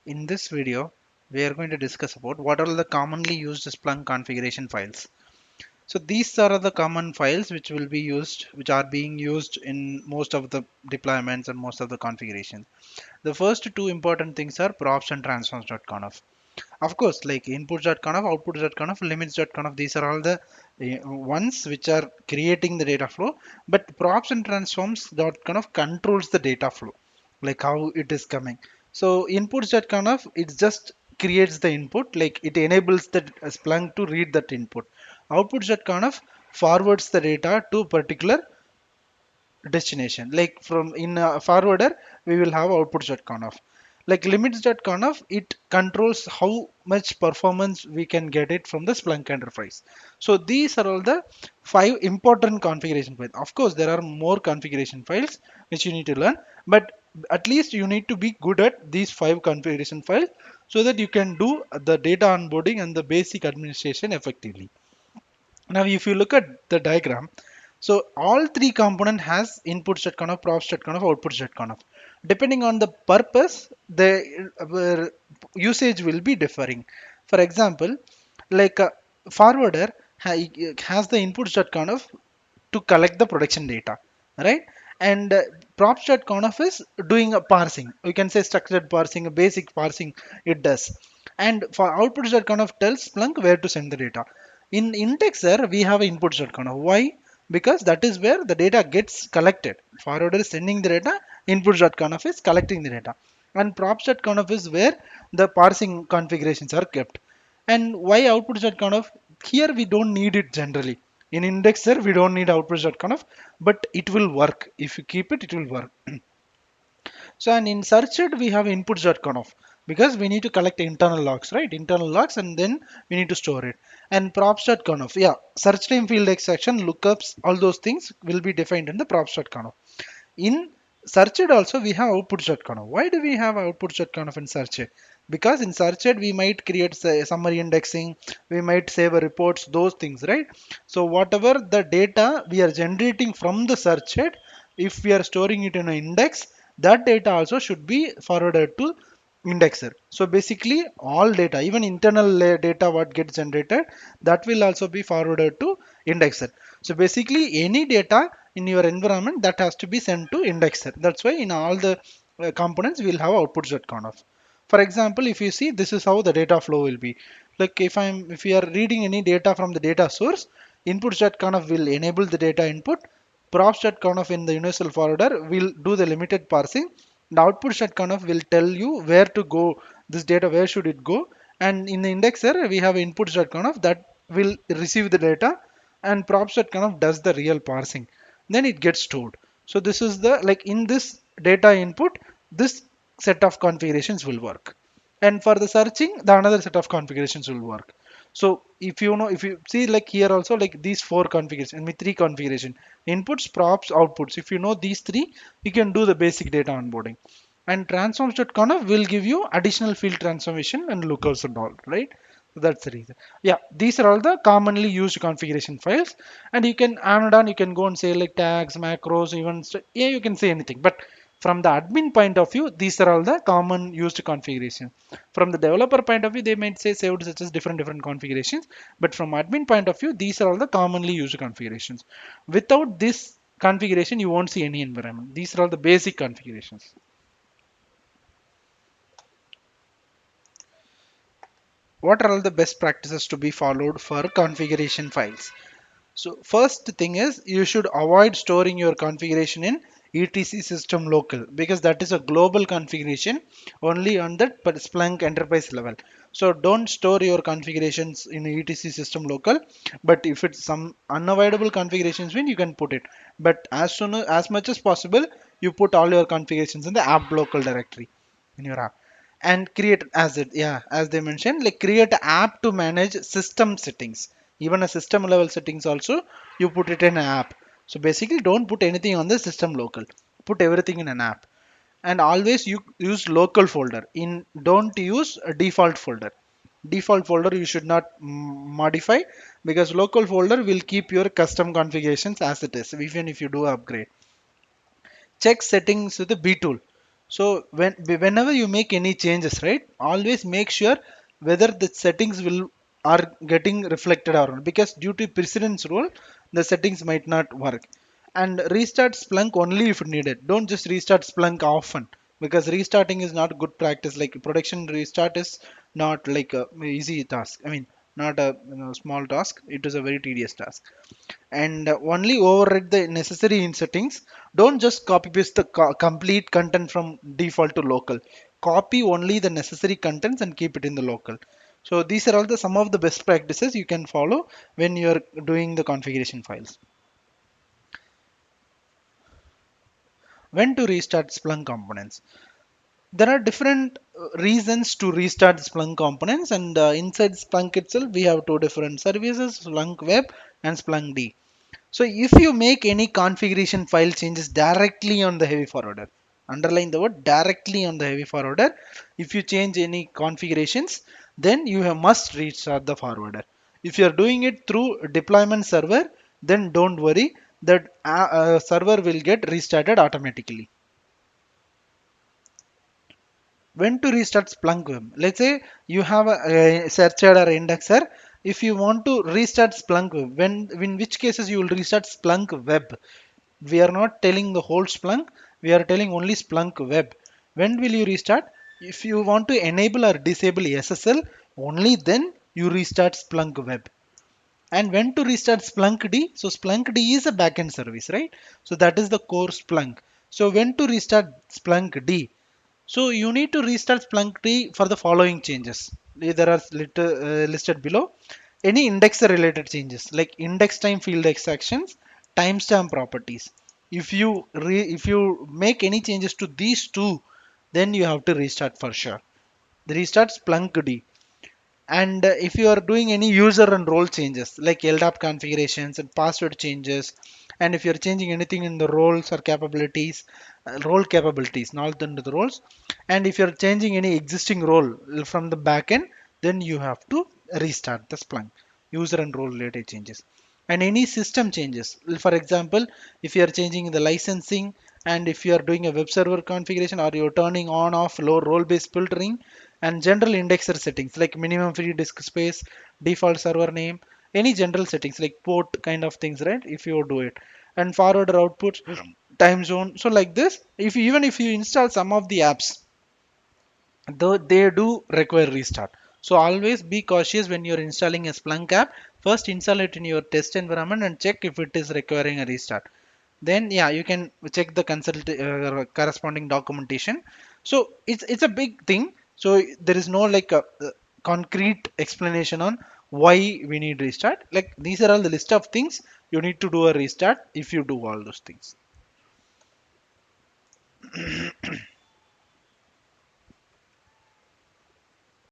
In this video, we are going to discuss about what are the commonly used Splunk configuration files. So these are the common files which are being used in most of the deployments and most of the configurations. The first two important things are props and transforms.conf. Of course, like inputs.conf, outputs.conf, limits.conf, these are all the ones which are creating the data flow. But props and transforms.conf controls the data flow, like how it is coming. So inputs.conf, it just creates the input, like it enables the Splunk to read that input. Outputs.conf forwards the data to particular destination, like from in a forwarder we will have outputs.conf. Like limits.conf, it controls how much performance we can get it from the Splunk Enterprise. So these are all the five important configuration files. Of course there are more configuration files which you need to learn, but at least you need to be good at these five configuration files so that you can do the data onboarding and the basic administration effectively. Now, if you look at the diagram, so all three component has inputs.conf, props.conf, outputs.conf. Depending on the purpose, the usage will be differing. For example, like a forwarder has the inputs.conf to collect the production data, right? And props.conf is doing a parsing. We can say structured parsing, a basic parsing it does. And for outputs.conf tells Splunk where to send the data. In indexer, we have inputs.conf. Why? Because that is where the data gets collected. Forwarder is sending the data, inputs.conf is collecting the data. And props.conf is where the parsing configurations are kept. And why outputs.conf? Here we don't need it generally. In indexer, we don't need outputs.conf, but it will work. If you keep it, it will work. So, and in searched, we have inputs.conf because we need to collect internal logs, right? Internal logs, and then we need to store it. And props.conf, yeah, search time field extraction, lookups, all those things will be defined in the props.conf. In searched also we have outputs.conf. Why do we have outputs.conf in searched? Because in searched we might create say, summary indexing, we might save a reports, those things, right? So whatever the data we are generating from the searched, if we are storing it in an index, that data also should be forwarded to indexer. So basically all data, even internal data what gets generated, that will also be forwarded to indexer. So basically any data in your environment that has to be sent to indexer. That's why in all the components we'll have outputs.conf. For example, if you see, this is how the data flow will be. Like if we are reading any data from the data source, inputs.conf will enable the data input. Props.conf in the universal forwarder will do the limited parsing. The outputs.conf will tell you where to go this data, where should it go. And in the indexer, we have inputs.conf that will receive the data, and props.conf does the real parsing. Then it gets stored. So this is the, like in this data input, this set of configurations will work. And for the searching, the another set of configurations will work. So if you know, if you see like here also, like these four configurations, I mean three configuration: inputs, props, outputs. If you know these three, you can do the basic data onboarding. And transforms.conf will give you additional field transformation and lookups and all, right? So that's the reason. Yeah, these are all the commonly used configuration files. And you can add on, you can go and say like tags, macros, even yeah, you can say anything. But from the admin point of view, these are all the common used configuration. From the developer point of view, they might say saved such as different configurations. But from admin point of view, these are all the commonly used configurations. Without this configuration, you won't see any environment. These are all the basic configurations. What are all the best practices to be followed for configuration files? So first thing is you should avoid storing your configuration in etc system local, because that is a global configuration only on that Splunk enterprise level. So don't store your configurations in etc system local, but if it's some unavoidable configurations when you can put it, but as much as possible you put all your configurations in the app local directory in your app. And create as it, yeah, as they mentioned, like create an app to manage system settings. Even a system level settings also you put it in an app. So basically don't put anything on the system local, put everything in an app. And always you use local folder, in don't use a default folder. Default folder you should not modify, because local folder will keep your custom configurations as it is even if you do upgrade. Check settings with the B tool. So whenever you make any changes, right, always make sure whether the settings will are getting reflected or not, because due to precedence rule the settings might not work. And restart Splunk only if needed. Don't just restart Splunk often, because restarting is not good practice. Like production restart is not like a easy task. I mean, not a small task. It is a very tedious task. And only override the necessary in settings. Don't just copy paste the complete content from default to local. Copy only the necessary contents and keep it in the local. So these are all the some of the best practices you can follow when you're doing the configuration files. When to restart Splunk components? There are different reasons to restart Splunk components, and inside Splunk itself we have two different services, Splunk Web and Splunk D. So if you make any configuration file changes directly on the heavy forwarder, underline the word directly on the heavy forwarder. If you change any configurations, then you must restart the forwarder. If you are doing it through deployment server, then don't worry, that server will get restarted automatically. When to restart Splunk web? Let's say you have a searcher or indexer. If you want to restart Splunk web, when in which cases you will restart Splunk web? We are not telling the whole Splunk, we are telling only Splunk web. When will you restart? If you want to enable or disable SSL, only then you restart Splunk web. And when to restart Splunk D? So Splunk D is a backend service, right? So that is the core Splunk. So when to restart Splunk D? So you need to restart Splunk D for the following changes. There are listed below. Any indexer related changes like index time field extractions, timestamp properties. If you make any changes to these two, then you have to restart for sure. The restart Splunk D. And if you are doing any user and role changes like LDAP configurations and password changes, and if you're changing anything in the roles or capabilities, role capabilities, not into the roles, and if you're changing any existing role from the backend, then you have to restart the Splunk user and role related changes. And any system changes, for example, if you are changing the licensing, and if you are doing a web server configuration, or you're turning on off low role based filtering, and general indexer settings like minimum free disk space, default server name, any general settings like port kind of things, right? If you do it, and forwarder outputs, time zone. So like this, if even if you install some of the apps, though they do require restart. So always be cautious when you're installing a Splunk app. First install it in your test environment and check if it is requiring a restart. Then yeah, you can check the corresponding documentation. So it's a big thing. So there is no like a concrete explanation on why we need restart. Like these are all the list of things you need to do a restart if you do all those things.